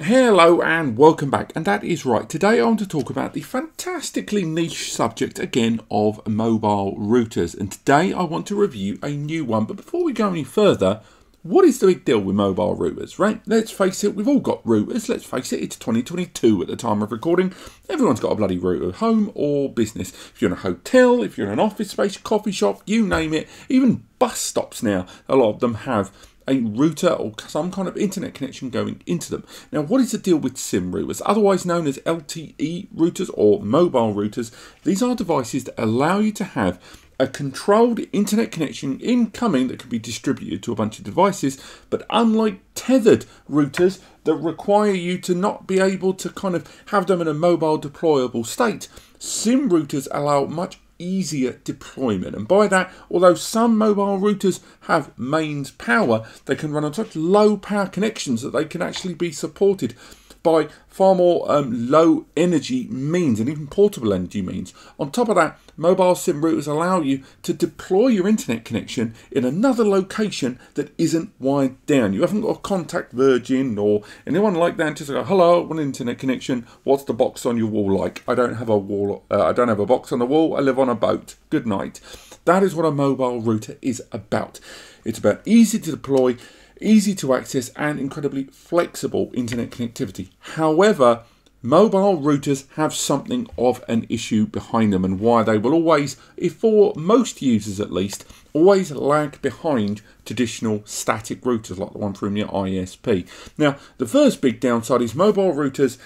Hello and welcome back, and that is right. Today I want to talk about the fantastically niche subject again of mobile routers, and today I want to review a new one. But before we go any further, what is the big deal with mobile routers, right? Let's face it, we've all got routers. Let's face it, it's 2022 at the time of recording. Everyone's got a bloody router, home or business. If you're in a hotel, if you're in an office space, coffee shop, you name it, even bus stops now, a lot of them have a router or some kind of internet connection going into them. Now, what is the deal with SIM routers, otherwise known as LTE routers or mobile routers? These are devices that allow you to have a controlled internet connection incoming that can be distributed to a bunch of devices, but unlike tethered routers that require you to not be able to kind of have them in a mobile deployable state, SIM routers allow much easier deployment. And by that, although some mobile routers have mains power, they can run on such low power connections that they can actually be supported by far more low energy means and even portable energy means. On top of that, mobile SIM routers allow you to deploy your internet connection in another location that isn't wired down. You haven't got to contact Virgin or anyone like that. Just go, hello, I want an internet connection. What's the box on your wall like? I don't have a wall. I don't have a box on the wall. I live on a boat. Good night. That is what a mobile router is about. It's about easy to deploy, easy to access, and incredibly flexible internet connectivity. However, mobile routers have something of an issue behind them, and why they will always, if for most users at least, always lag behind traditional static routers like the one from your ISP. Now, the first big downside is mobile routers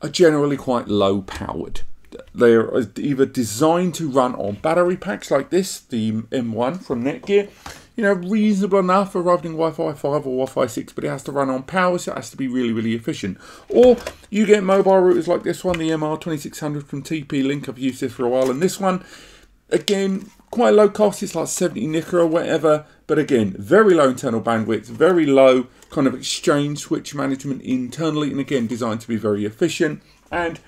are generally quite low powered. They're either designed to run on battery packs like this, the M1 from Netgear, you know, reasonable enough for running Wi-Fi 5 or Wi-Fi 6, but it has to run on power, so it has to be really, really efficient. Or you get mobile routers like this one, the MR2600 from TP-Link. I've used this for a while, and this one, again, quite low cost. It's like 70 nickel or whatever, but again, very low internal bandwidth, very low kind of exchange switch management internally, and again, designed to be very efficient and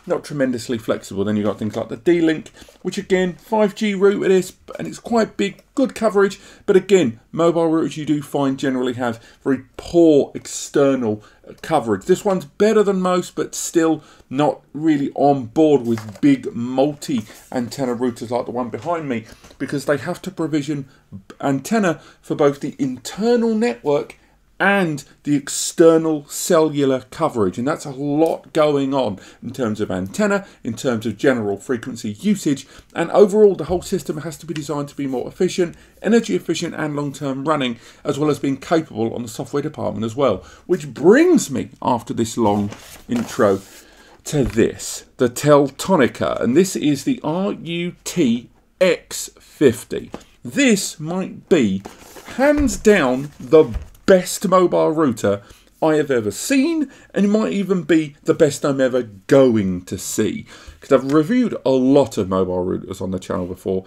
not tremendously flexible. Then you've got things like the D-Link, which again, 5G router it is, and it's quite big, good coverage, but again, mobile routers you do find generally have very poor external coverage. This one's better than most, but still not really on board with big multi-antenna routers like the one behind me, because they have to provision antenna for both the internal network and the external cellular coverage, and that's a lot going on in terms of antenna, in terms of general frequency usage, and overall the whole system has to be designed to be more efficient, energy efficient, and long-term running, as well as being capable on the software department as well. Which brings me, after this long intro, to this, the Teltonika, and this is the RUTX50. This might be hands down the best mobile router I have ever seen, and it might even be the best I'm ever going to see, because I've reviewed a lot of mobile routers on the channel before,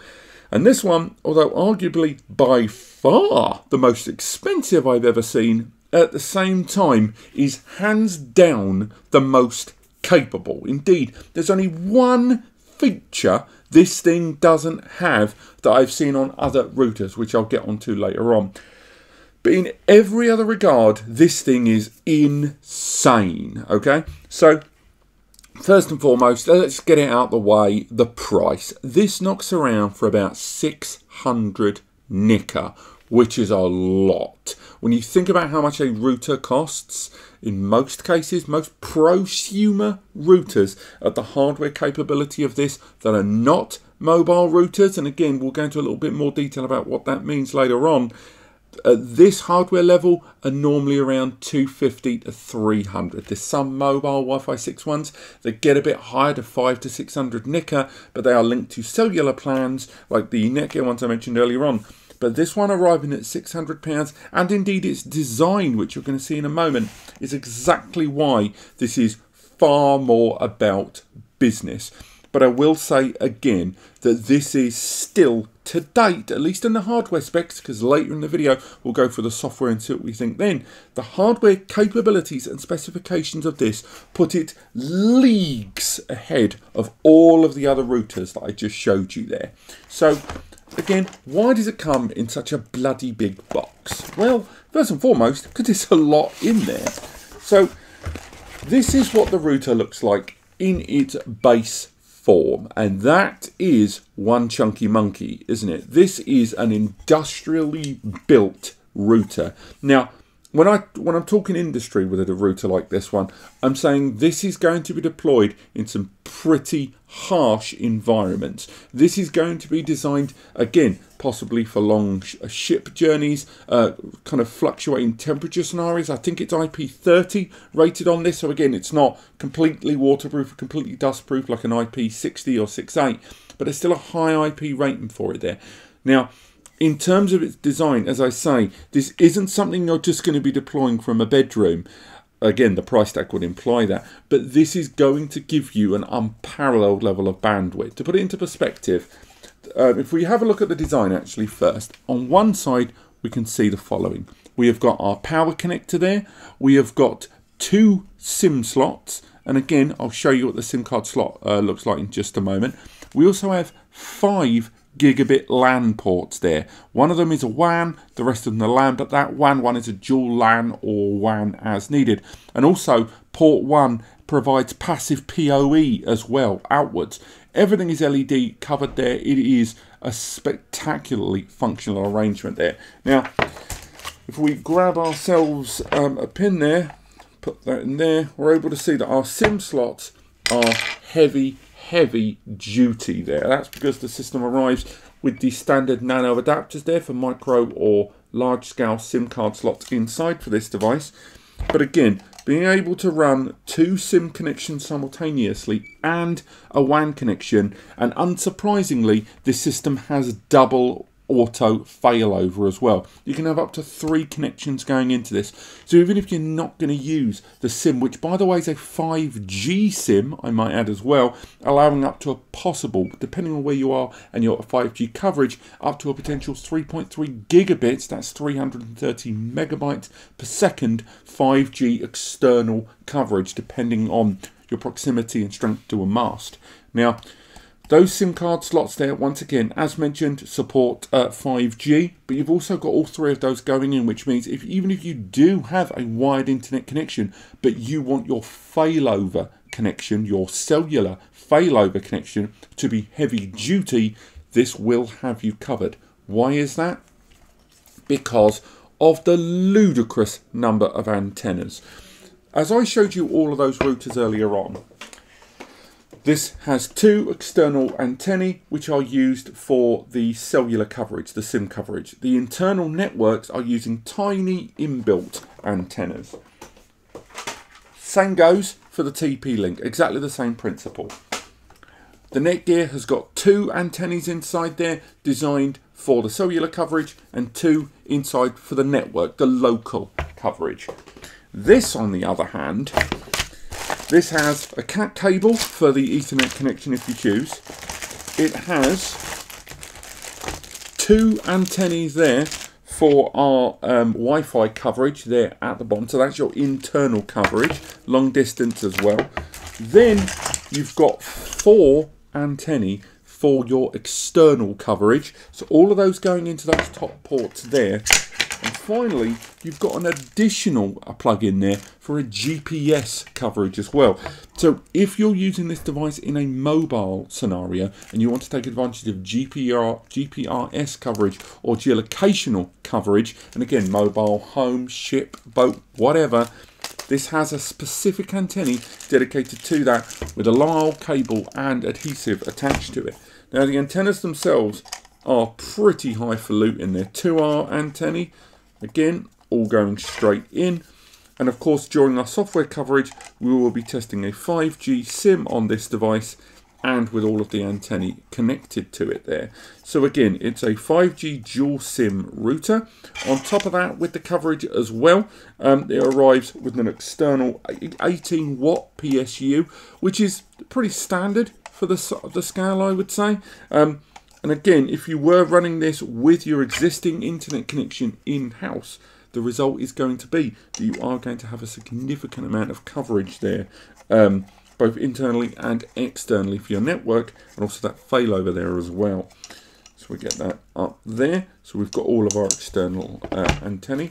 and this one, although arguably by far the most expensive I've ever seen, at the same time is hands down the most capable. Indeed, there's only one feature this thing doesn't have that I've seen on other routers, which I'll get onto later on. But in every other regard, this thing is insane, okay? So, first and foremost, let's get it out the way, the price. This knocks around for about 600 nickel, which is a lot. When you think about how much a router costs, in most cases, most prosumer routers at the hardware capability of this that are not mobile routers, and again, we'll go into a little bit more detail about what that means later on, at this hardware level are normally around 250 to 300. There's some mobile Wi-Fi 6 ones that get a bit higher to 500 to 600 nickel, but they are linked to cellular plans like the Netgear ones I mentioned earlier on. But this one arriving at £600, and indeed its design, which you're going to see in a moment, is exactly why this is far more about business. But I will say again that this is still, to date, at least in the hardware specs, because later in the video we'll go for the software and see what we think then, the hardware capabilities and specifications of this put it leagues ahead of all of the other routers that I just showed you there. So again, why does it come in such a bloody big box? Well, first and foremost, because there's a lot in there. So this is what the router looks like in its base form, and that is one chunky monkey, isn't it? This is an industrially built router. Now, when I'm talking industry with a router like this one, I'm saying this is going to be deployed in some pretty harsh environments. This is going to be designed, again, possibly for long ship journeys, kind of fluctuating temperature scenarios. I think it's IP30 rated on this, so again, it's not completely waterproof, completely dustproof like an IP60 or 68, but it's still a high IP rating for it there. Now, in terms of its design, as I say, this isn't something you're just going to be deploying from a bedroom. Again, the price tag would imply that. But this is going to give you an unparalleled level of bandwidth. To put it into perspective, if we have a look at the design actually first, on one side we can see the following. We have got our power connector there. We have got 2 SIM slots. And again, I'll show you what the SIM card slot looks like in just a moment. We also have 5 gigabit LAN ports there. One of them is a WAN, the rest of them are LAN, but that WAN one is a dual LAN or WAN as needed. And also port 1 provides passive PoE as well outwards. Everything is LED covered there. It is a spectacularly functional arrangement there. Now, if we grab ourselves a pin there, put that in there, we're able to see that our SIM slots are heavy duty there. That's because the system arrives with the standard nano adapters there for micro or large scale SIM card slots inside for this device. But again, being able to run 2 SIM connections simultaneously and a WAN connection, and unsurprisingly, this system has double auto failover as well. You can have up to 3 connections going into this. So even if you're not going to use the SIM, which by the way is a 5G SIM, I might add as well, allowing up to a possible, depending on where you are and your 5G coverage, up to a potential 3.3 gigabits, that's 330 megabytes per second 5G external coverage, depending on your proximity and strength to a mast. Now, those SIM card slots there, once again, as mentioned, support 5G, but you've also got all 3 of those going in, which means even if you do have a wired internet connection, but you want your failover connection, your cellular failover connection to be heavy duty, this will have you covered. Why is that? Because of the ludicrous number of antennas. As I showed you all of those routers earlier on, this has 2 external antennae which are used for the cellular coverage, the SIM coverage. The internal networks are using tiny inbuilt antennas. Same goes for the TP-Link, exactly the same principle. The Netgear has got 2 antennas inside there designed for the cellular coverage and 2 inside for the network, the local coverage. This, on the other hand, this has a cat cable for the Ethernet connection if you choose. It has 2 antennas there for our Wi-Fi coverage there at the bottom. So that's your internal coverage, long distance as well. Then you've got 4 antennae for your external coverage. So all of those going into those top ports there. And finally, you've got an additional plug in there for a GPS coverage as well. So if you're using this device in a mobile scenario and you want to take advantage of GPRS coverage or geolocational coverage, and again, mobile, home, ship, boat, whatever, this has a specific antenna dedicated to that with a long cable and adhesive attached to it. Now the antennas themselves are pretty highfalutin. They're 2R antennae. Again, all going straight in. And of course, during our software coverage, we will be testing a 5G SIM on this device and with all of the antennae connected to it there. So again, it's a 5G dual SIM router. On top of that, with the coverage as well, it arrives with an external 18 watt PSU, which is pretty standard for the scale, I would say. And again, if you were running this with your existing internet connection in-house, the result is going to be that you are going to have a significant amount of coverage there, both internally and externally for your network, and also that failover there as well. So we get that up there. So we've got all of our external antennae.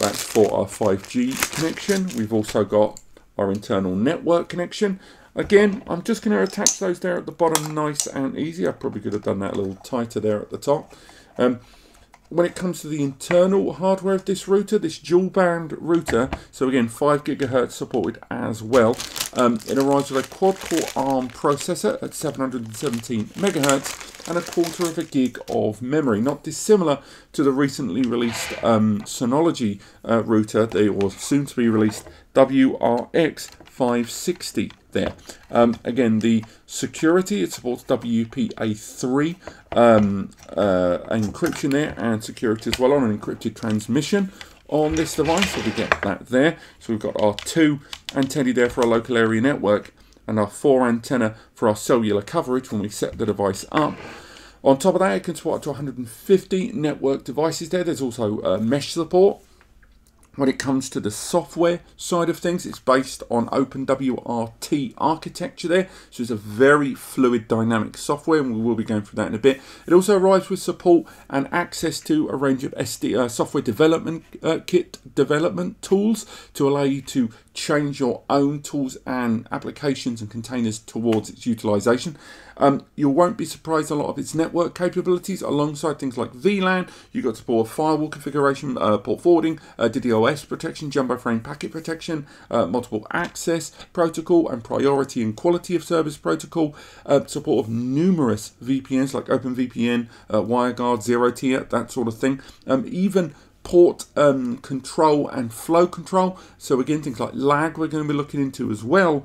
That's for our 5G connection. We've also got our internal network connection. Again, I'm just going to attach those there at the bottom, nice and easy. I probably could have done that a little tighter there at the top. When it comes to the internal hardware of this router, this dual band router, so again 5 GHz supported as well, it arrives with a quad-core ARM processor at 717 MHz and a 1/4 of a gig of memory, not dissimilar to the recently released Synology router, or soon to be released WiFiAX there. Again, the security, it supports WPA3 encryption there, and security as well on an encrypted transmission on this device, so we get that there. So we've got our 2 antennae there for our local area network and our 4 antenna for our cellular coverage when we set the device up. On top of that, it can support up to 150 network devices there. There's also mesh support. When it comes to the software side of things, it's based on OpenWRT architecture there, so it's a very fluid dynamic software, and we will be going through that in a bit. It also arrives with support and access to a range of software development kit development tools to allow you to change your own tools and applications and containers towards its utilization. You won't be surprised a lot of its network capabilities alongside things like VLAN. You've got support of firewall configuration, port forwarding, DDoS protection, jumbo frame packet protection, multiple access protocol and priority and quality of service protocol, support of numerous VPNs like OpenVPN, WireGuard, Zero Tier, that sort of thing. Even port control and flow control. So again, things like lag we're going to be looking into as well.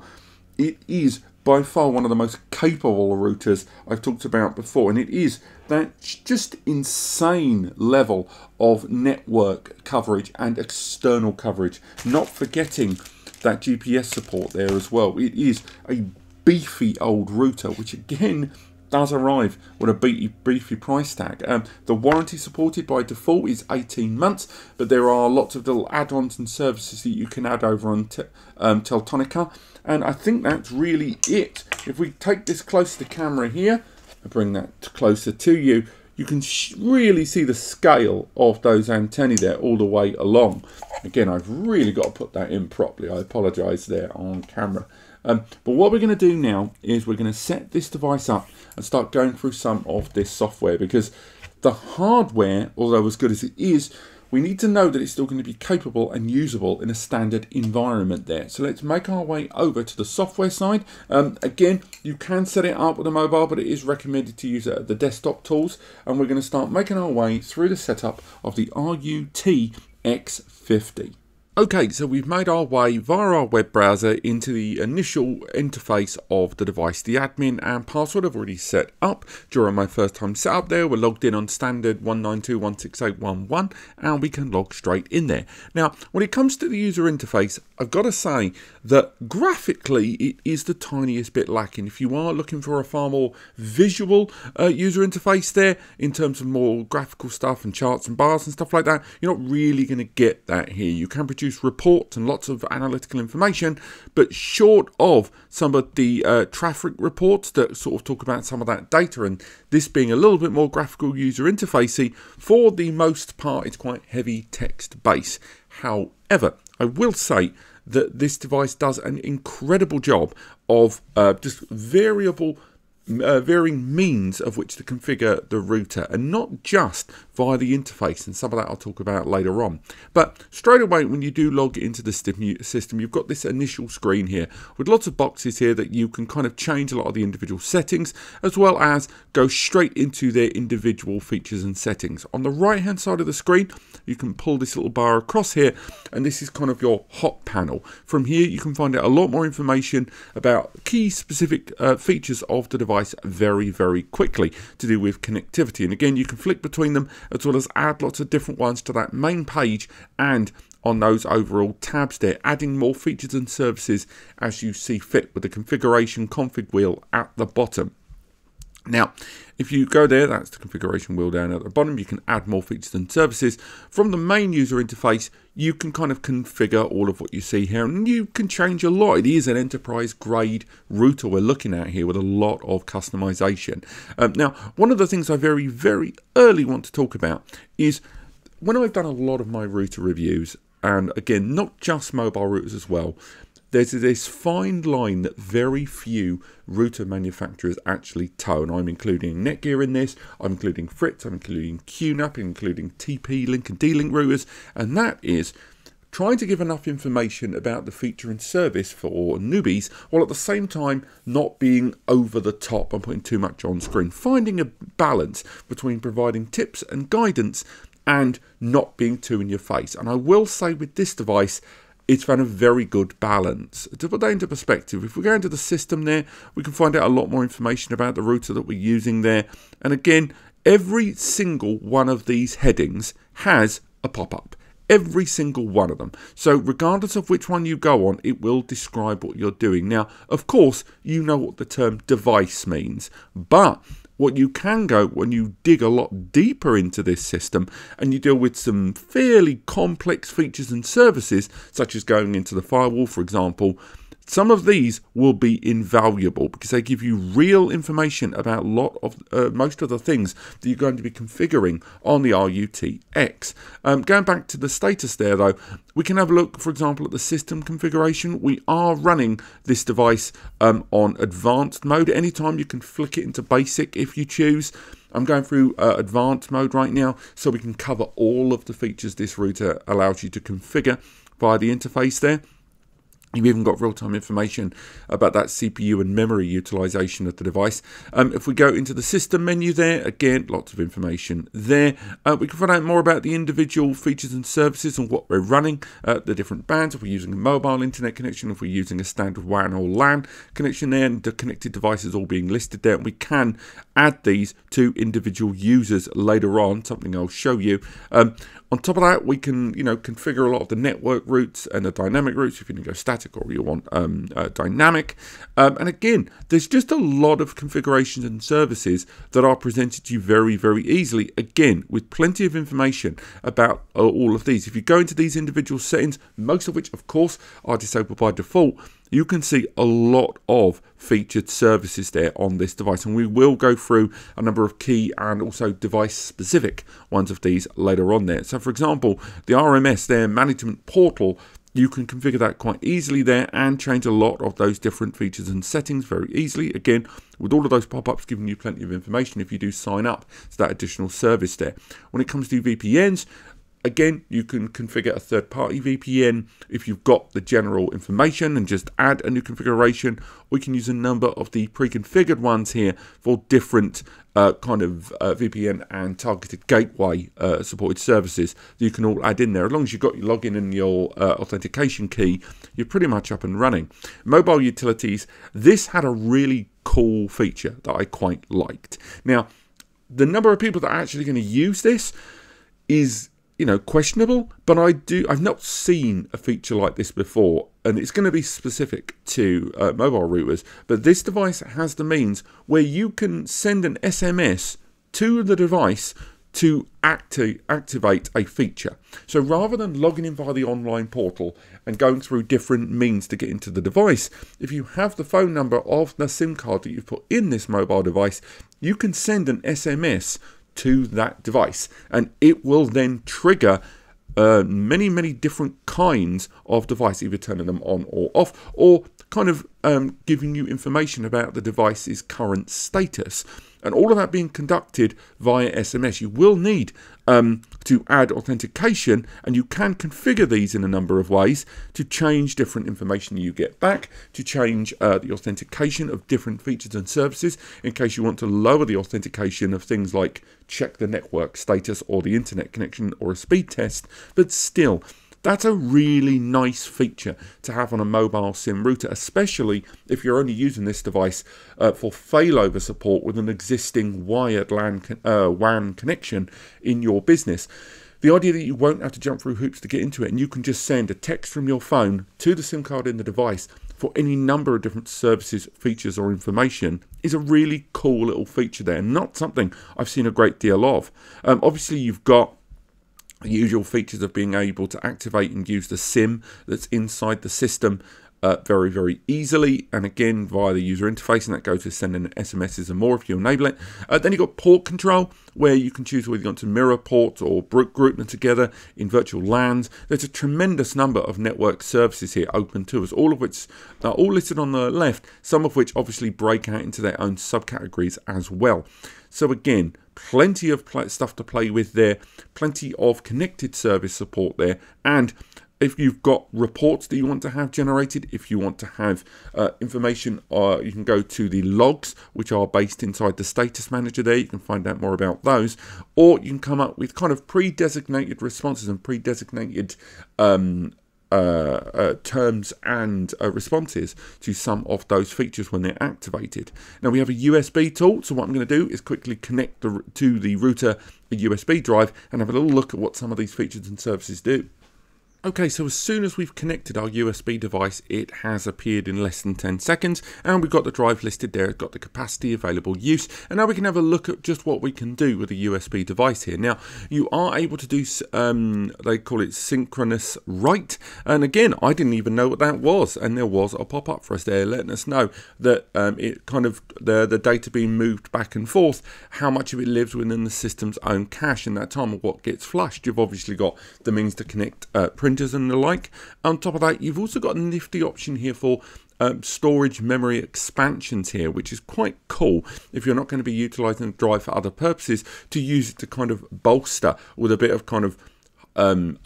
It is by far one of the most capable routers I've talked about before, and it is that just insane level of network coverage and external coverage, not forgetting that GPS support there as well. It is a beefy old router, which again does arrive with a beefy price tag. The warranty supported by default is 18 months, but there are lots of little add-ons and services that you can add over on Teltonika, and I think that's really it. If we take this close to the camera here and bring that closer to you, you can really see the scale of those antennae there all the way along. Again, I've really got to put that in properly. I apologise there on camera. But what we're going to do now is we're going to set this device up and start going through some of this software, because the hardware, although as good as it is, we need to know that it's still going to be capable and usable in a standard environment there. So let's make our way over to the software side. Again, you can set it up with a mobile, but it is recommended to use the desktop tools. And we're going to start making our way through the setup of the RUTX50. Okay, so we've made our way via our web browser into the initial interface of the device. The admin and password I've already set up during my first time setup there. We're logged in on standard 192.168.1.1 and we can log straight in there. Now, when it comes to the user interface, I've got to say that graphically it is the tiniest bit lacking. If you are looking for a far more visual user interface there, in terms of more graphical stuff and charts and bars and stuff like that, you're not really going to get that here. You can produce reports and lots of analytical information, but short of some of the traffic reports that sort of talk about some of that data, and this being a little bit more graphical user interfacey, for the most part it's quite heavy text based. However, I will say that this device does an incredible job of just varying means of which to configure the router, and not just via the interface, and some of that I'll talk about later on. But straight away when you do log into the system, you've got this initial screen here with lots of boxes here that you can kind of change a lot of the individual settings, as well as go straight into their individual features and settings. On the right hand side of the screen, you can pull this little bar across here, and this is kind of your hot panel. From here you can find out a lot more information about key specific features of the device very, very quickly to do with connectivity. And again, you can flick between them, as well as add lots of different ones to that main page and on those overall tabs there, adding more features and services as you see fit with the configuration config wheel at the bottom. Now, if you go there, that's the configuration wheel down at the bottom. You can add more features and services. From the main user interface, you can kind of configure all of what you see here, and you can change a lot. It is an enterprise grade router we're looking at here with a lot of customization. Now, one of the things I very, very early want to talk about is when I've done a lot of my router reviews, and again, not just mobile routers as well, there's this fine line that very few router manufacturers actually toe, and I'm including Netgear in this, I'm including Fritz, I'm including QNAP, including TP-Link and D-Link routers, and that is trying to give enough information about the feature and service for newbies, while at the same time not being over the top and putting too much on screen. Finding a balance between providing tips and guidance and not being too in your face. And I will say with this device, it's found a very good balance. To put that into perspective, if we go into the system there, we can find out a lot more information about the router that we're using there. And again, every single one of these headings has a pop-up. Every single one of them. So regardless of which one you go on, it will describe what you're doing. Now, of course, you know what the term device means, but what you can go when you dig a lot deeper into this system and you deal with some fairly complex features and services, such as going into the firewall, for example, some of these will be invaluable because they give you real information about a lot of most of the things that you're going to be configuring on the RUTX. Going back to the status there though, we can have a look, for example, at the system configuration. We are running this device on advanced mode. Anytime you can flick it into basic if you choose. I'm going through advanced mode right now so we can cover all of the features this router allows you to configure via the interface there. You've even got real-time information about that CPU and memory utilization of the device. If we go into the system menu there, again, lots of information there. We can find out more about the individual features and services and what we're running, the different bands, if we're using a mobile internet connection, if we're using a standard WAN or LAN connection there, and the connected devices all being listed there. And we can add these to individual users later on, something I'll show you. On top of that, we can, configure a lot of the network routes and the dynamic routes if you want to go static or you want dynamic. And again, there's just a lot of configurations and services that are presented to you very, very easily. Again, with plenty of information about all of these. If you go into these individual settings, most of which, of course, are disabled by default, you can see a lot of featured services there on this device, and we will go through a number of key and also device specific ones of these later on there. So for example, the RMS, their management portal, you can configure that quite easily there and change a lot of those different features and settings very easily. Again, with all of those pop-ups giving you plenty of information if you do sign up to that additional service there. When it comes to VPNs, again, you can configure a third-party VPN if you've got the general information and just add a new configuration, or you can use a number of the pre-configured ones here for different VPN and targeted gateway supported services that you can all add in there. As long as you've got your login and your authentication key, you're pretty much up and running. Mobile utilities, this had a really cool feature that I quite liked. Now, the number of people that are actually going to use this is questionable, but I've not seen a feature like this before, and it's going to be specific to mobile routers. But this device has the means where you can send an SMS to the device to activate a feature. So rather than logging in via the online portal and going through different means to get into the device, if you have the phone number of the SIM card that you've put in this mobile device, you can send an SMS to that device, and it will then trigger many different kinds of device, either turning them on or off, or kind of giving you information about the device's current status. And all of that being conducted via SMS. You will need to add authentication, and you can configure these in a number of ways to change different information you get back, to change the authentication of different features and services in case you want to lower the authentication of things like check the network status or the internet connection or a speed test. But still, that's a really nice feature to have on a mobile SIM router, especially if you're only using this device for failover support with an existing wired WAN connection in your business. The idea that you won't have to jump through hoops to get into it, and you can just send a text from your phone to the SIM card in the device for any number of different services, features or information is a really cool little feature there, and not something I've seen a great deal of. Obviously, you've got the usual features of being able to activate and use the SIM that's inside the system very, very easily, and again via the user interface, and that goes to sending SMSs and more if you enable it. Then you've got port control, where you can choose whether you want to mirror ports or group them together in virtual LANs. There's a tremendous number of network services here open to us, all of which are all listed on the left, some of which obviously break out into their own subcategories as well. So again, plenty of stuff to play with there, plenty of connected service support there, and if you've got reports that you want to have generated, if you want to have information, you can go to the logs, which are based inside the status manager there. You can find out more about those, or you can come up with kind of pre-designated responses and pre-designated terms and responses to some of those features when they're activated. Now we have a USB tool, so what I'm going to do is quickly connect to the router a USB drive and have a little look at what some of these features and services do. Okay, so as soon as we've connected our USB device, it has appeared in less than 10 seconds, and we've got the drive listed there. It's got the capacity, available use, and now we can have a look at just what we can do with a USB device here. Now, you are able to do, they call it synchronous write, and again, I didn't even know what that was, and there was a pop-up for us there letting us know that it kind of, the data being moved back and forth, how much of it lives within the system's own cache in that time of what gets flushed. You've obviously got the means to connect printers and the like. On top of that, you've also got a nifty option here for storage memory expansions here, which is quite cool if you're not going to be utilizing the drive for other purposes, to use it to kind of bolster with a bit of kind of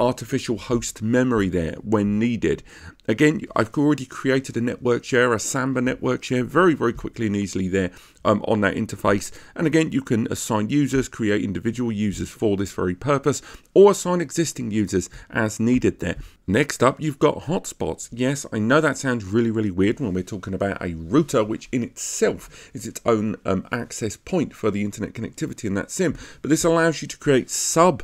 artificial host memory there when needed. Again, I've already created a network share, a Samba network share, very, very quickly and easily there on that interface. And again, you can assign users, create individual users for this very purpose, or assign existing users as needed there. Next up, you've got hotspots. Yes, I know that sounds really, really weird when we're talking about a router, which in itself is its own access point for the internet connectivity in that sim. But this allows you to create sub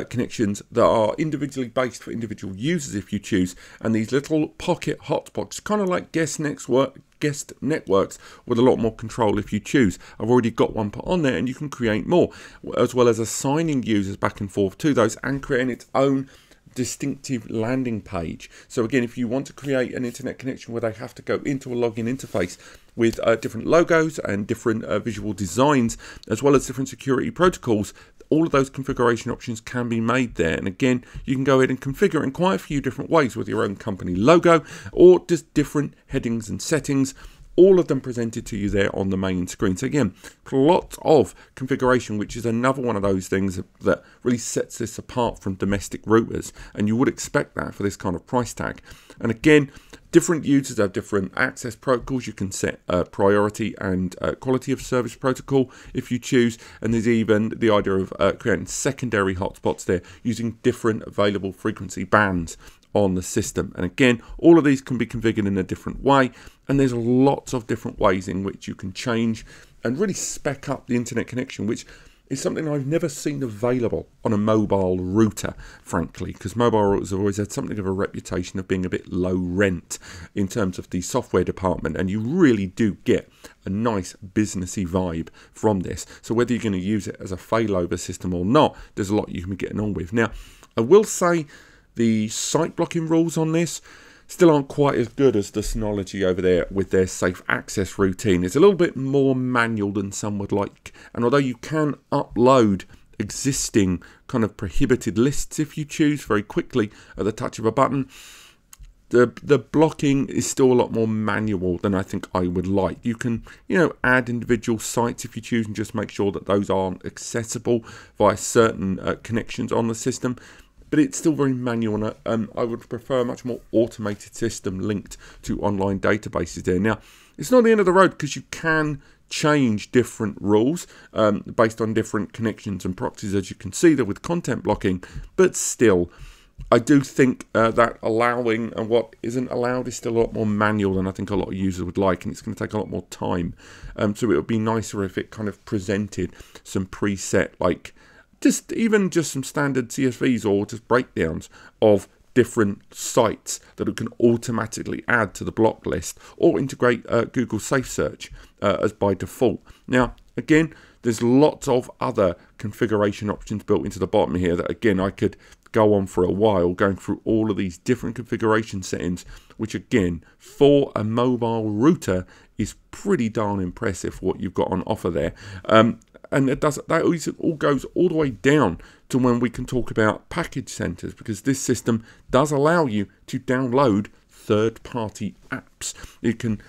connections that are individually based for individual users if you choose. And these little pocket hotspots, kind of like guest networks with a lot more control if you choose. I've already got one put on there, and you can create more, as well as assigning users back and forth to those and creating its own distinctive landing page. So again, if you want to create an internet connection where they have to go into a login interface with different logos and different visual designs, as well as different security protocols, all of those configuration options can be made there. And again, you can go ahead and configure it in quite a few different ways with your own company logo, or just different headings and settings, all of them presented to you there on the main screen. So again, lots of configuration, which is another one of those things that really sets this apart from domestic routers, and you would expect that for this kind of price tag. And again, different users have different access protocols. You can set priority and quality of service protocol if you choose, and there's even the idea of creating secondary hotspots there using different available frequency bands on the system. And again, all of these can be configured in a different way, and there's lots of different ways in which you can change and really spec up the internet connection, which is something I've never seen available on a mobile router, frankly, because mobile routers have always had something of a reputation of being a bit low rent in terms of the software department, and you really do get a nice businessy vibe from this. So whether you're going to use it as a failover system or not, there's a lot you can be getting on with. Now, I will say the site blocking rules on this still aren't quite as good as the Synology over there with their safe access routine. It's a little bit more manual than some would like, and although you can upload existing kind of prohibited lists if you choose very quickly at the touch of a button, the blocking is still a lot more manual than I think I would like. You can, you know, add individual sites if you choose and just make sure that those aren't accessible via certain connections on the system. But it's still very manual, and I would prefer a much more automated system linked to online databases there. Now, it's not the end of the road, because you can change different rules based on different connections and proxies, as you can see there with content blocking. But still, I do think that allowing and what isn't allowed is still a lot more manual than I think a lot of users would like, and it's going to take a lot more time. So it would be nicer if it kind of presented some preset, like even just some standard CSVs or just breakdowns of different sites that it can automatically add to the block list, or integrate Google Safe Search as by default. Now, again, there's lots of other configuration options built into the bottom here that, again, I could go on for a while going through all of these different configuration settings, which again, for a mobile router, is pretty darn impressive what you've got on offer there. And that all goes all the way down to when we can talk about package centers, because this system does allow you to download third-party apps.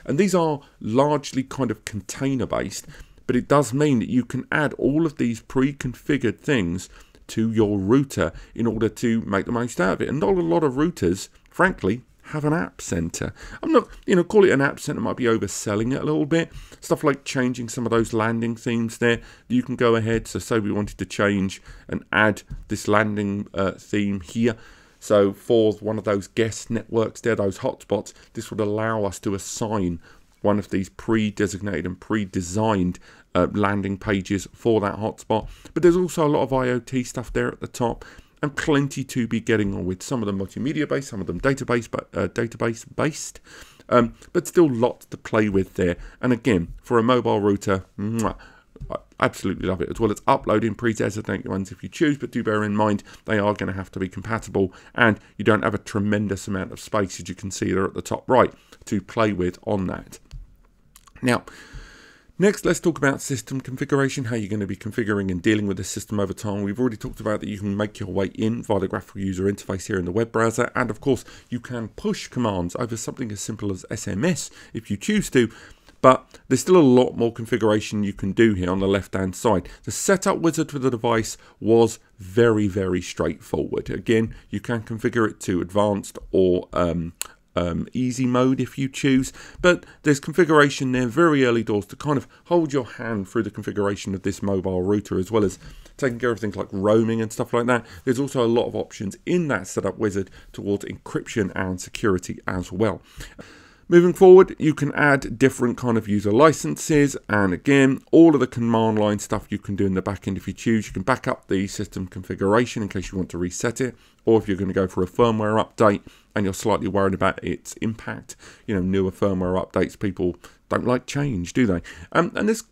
And these are largely kind of container based, but it does mean that you can add all of these pre-configured things to your router in order to make the most out of it. And not a lot of routers, frankly, have an app center. I'm not, call it an app center, might be overselling it a little bit. Stuff like changing some of those landing themes there. You can go ahead, so say we wanted to change and add this landing theme here. So for one of those guest networks there, those hotspots, this would allow us to assign one of these pre-designated and pre-designed landing pages for that hotspot. But there's also a lot of IoT stuff there at the top, and plenty to be getting on with. Some of them multimedia based, some of them database based, but still lots to play with there. And again, for a mobile router, I absolutely love it, as well as uploading pre-designated ones if you choose, but do bear in mind they are going to have to be compatible, and you don't have a tremendous amount of space, as you can see there at the top right, to play with on that. Now, next, let's talk about system configuration, how you're going to be configuring and dealing with the system over time. We've already talked about that you can make your way in via the graphical user interface here in the web browser, and of course you can push commands over something as simple as SMS if you choose to, but there's still a lot more configuration you can do here on the left hand side. The setup wizard for the device was very, very straightforward. Again, you can configure it to advanced or easy mode if you choose, but there's configuration there very early doors to kind of hold your hand through the configuration of this mobile router, as well as taking care of things like roaming and stuff like that. There's also a lot of options in that setup wizard towards encryption and security as well. Moving forward, you can add different kind of user licenses, and again, all of the command line stuff you can do in the back end if you choose. You can back up the system configuration in case you want to reset it, or if you're going to go for a firmware update and you're slightly worried about its impact. Newer firmware updates, people don't like change, do they? And there's,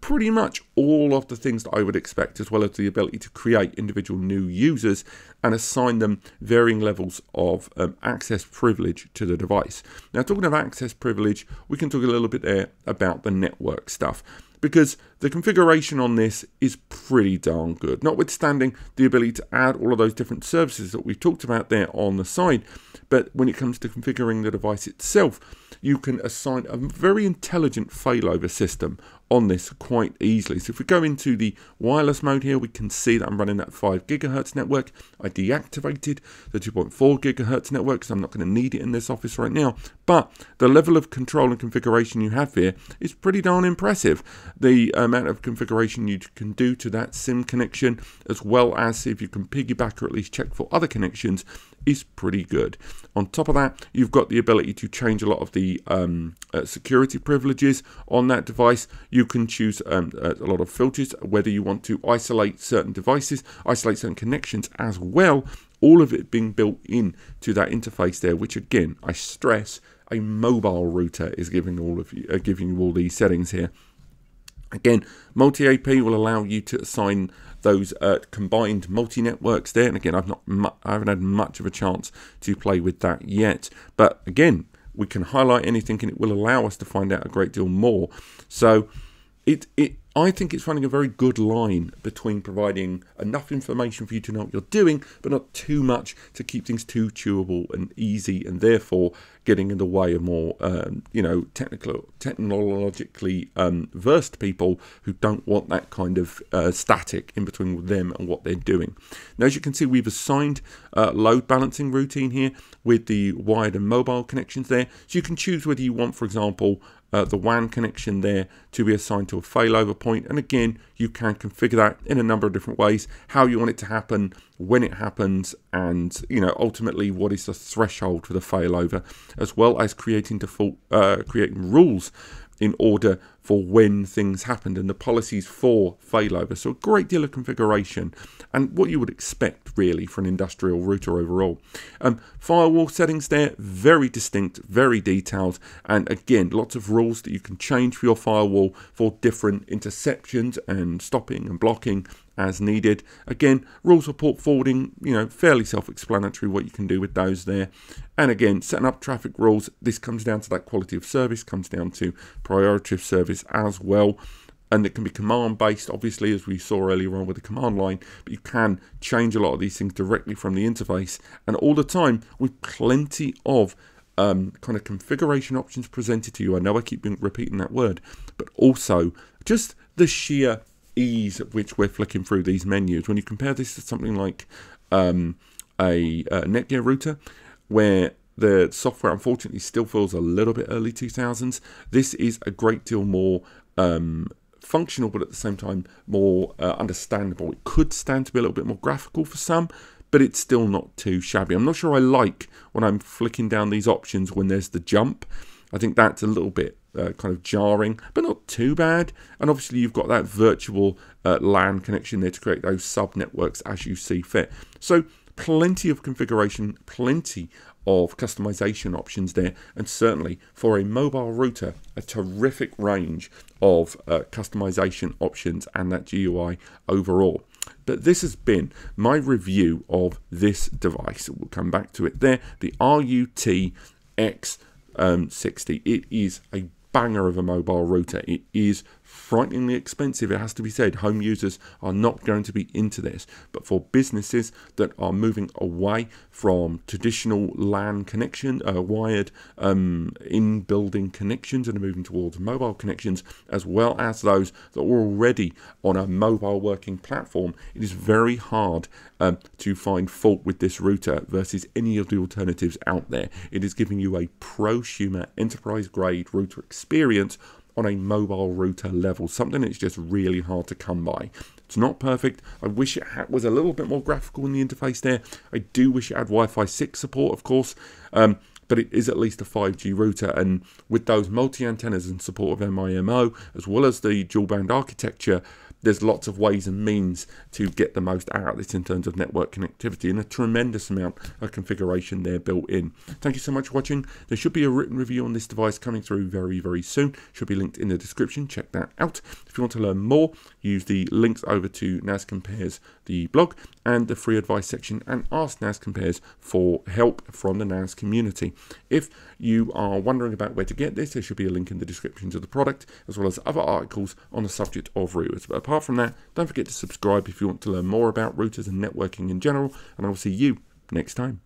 pretty much all of the things that I would expect, as well as the ability to create individual new users and assign them varying levels of access privilege to the device. Now, talking of access privilege, we can talk a little bit there about the network stuff, because the configuration on this is pretty darn good, notwithstanding the ability to add all of those different services that we've talked about there on the side. But when it comes to configuring the device itself, you can assign a very intelligent failover system on this quite easily. So if we go into the wireless mode here, we can see that I'm running that 5 GHz network. I deactivated the 2.4 GHz network because I'm not going to need it in this office right now. But the level of control and configuration you have here is pretty darn impressive. The amount of configuration you can do to that SIM connection, as well as see if you can piggyback or at least check for other connections, is pretty good. On top of that, you've got the ability to change a lot of the security privileges on that device. You can choose a lot of filters, whether you want to isolate certain devices, isolate certain connections as well, all of it being built in to that interface there, which again, I stress, a mobile router is giving you all these settings here. Again, multi-AP will allow you to assign those combined multi-networks there. And again, I haven't had much of a chance to play with that yet. But again, we can highlight anything and it will allow us to find out a great deal more. So I think it's running a very good line between providing enough information for you to know what you're doing, but not too much to keep things too chewable and easy, and therefore getting in the way of more, technologically versed people who don't want that kind of static in between them and what they're doing. Now, as you can see, we've assigned load balancing routine here with the wired and mobile connections there. So you can choose whether you want, for example, the WAN connection there to be assigned to a failover point, and again, you can configure that in a number of different ways, how you want it to happen, when it happens, and ultimately what is the threshold for the failover, as well as creating rules in order for when things happened and the policies for failover. So a great deal of configuration and what you would expect really for an industrial router overall. Firewall settings there, very distinct, very detailed, and again, lots of rules that you can change for your firewall for different interceptions and stopping and blocking as needed. Again, rules for port forwarding, fairly self-explanatory what you can do with those there. And again, setting up traffic rules, this comes down to that quality of service, comes down to priority of service as well. And it can be command-based, obviously, as we saw earlier on with the command line, but you can change a lot of these things directly from the interface, and all the time with plenty of kind of configuration options presented to you. I know I keep repeating that word, but also just the sheer ease at which we're flicking through these menus. When you compare this to something like a Netgear router, where the software unfortunately still feels a little bit early 2000s, this is a great deal more functional, but at the same time more understandable. It could stand to be a little bit more graphical for some, but it's still not too shabby. I'm not sure I like when I'm flicking down these options when there's the jump. I think that's a little bit kind of jarring, but not too bad. And obviously you've got that virtual LAN connection there to create those sub networks as you see fit. So plenty of configuration, plenty of customization options there, and certainly for a mobile router, a terrific range of customization options and that GUI overall. But this has been my review of this device. We'll come back to it there, the RUTX50. It is a banger of a mobile router. It is frighteningly expensive, it has to be said. Home users are not going to be into this, but for businesses that are moving away from traditional LAN connection, wired in-building connections, and are moving towards mobile connections, as well as those that were already on a mobile working platform, it is very hard to find fault with this router versus any of the alternatives out there. It is giving you a prosumer enterprise grade router experience on a mobile router level, something that's just really hard to come by. It's not perfect. I wish it was a little bit more graphical in the interface there. I do wish it had Wi-Fi 6 support, of course, but it is at least a 5G router, and with those multi-antennas and support of MIMO, as well as the dual band architecture, there's lots of ways and means to get the most out of this in terms of network connectivity, and a tremendous amount of configuration there built in. Thank you so much for watching. There should be a written review on this device coming through very, very soon. Should be linked in the description. Check that out. If you want to learn more, use the links over to NAS Compares, the blog, and the free advice section, and ask NAS Compares for help from the NAS community. If you are wondering about where to get this, there should be a link in the description to the product, as well as other articles on the subject of routers. But apart from that, don't forget to subscribe if you want to learn more about routers and networking in general, and I'll see you next time.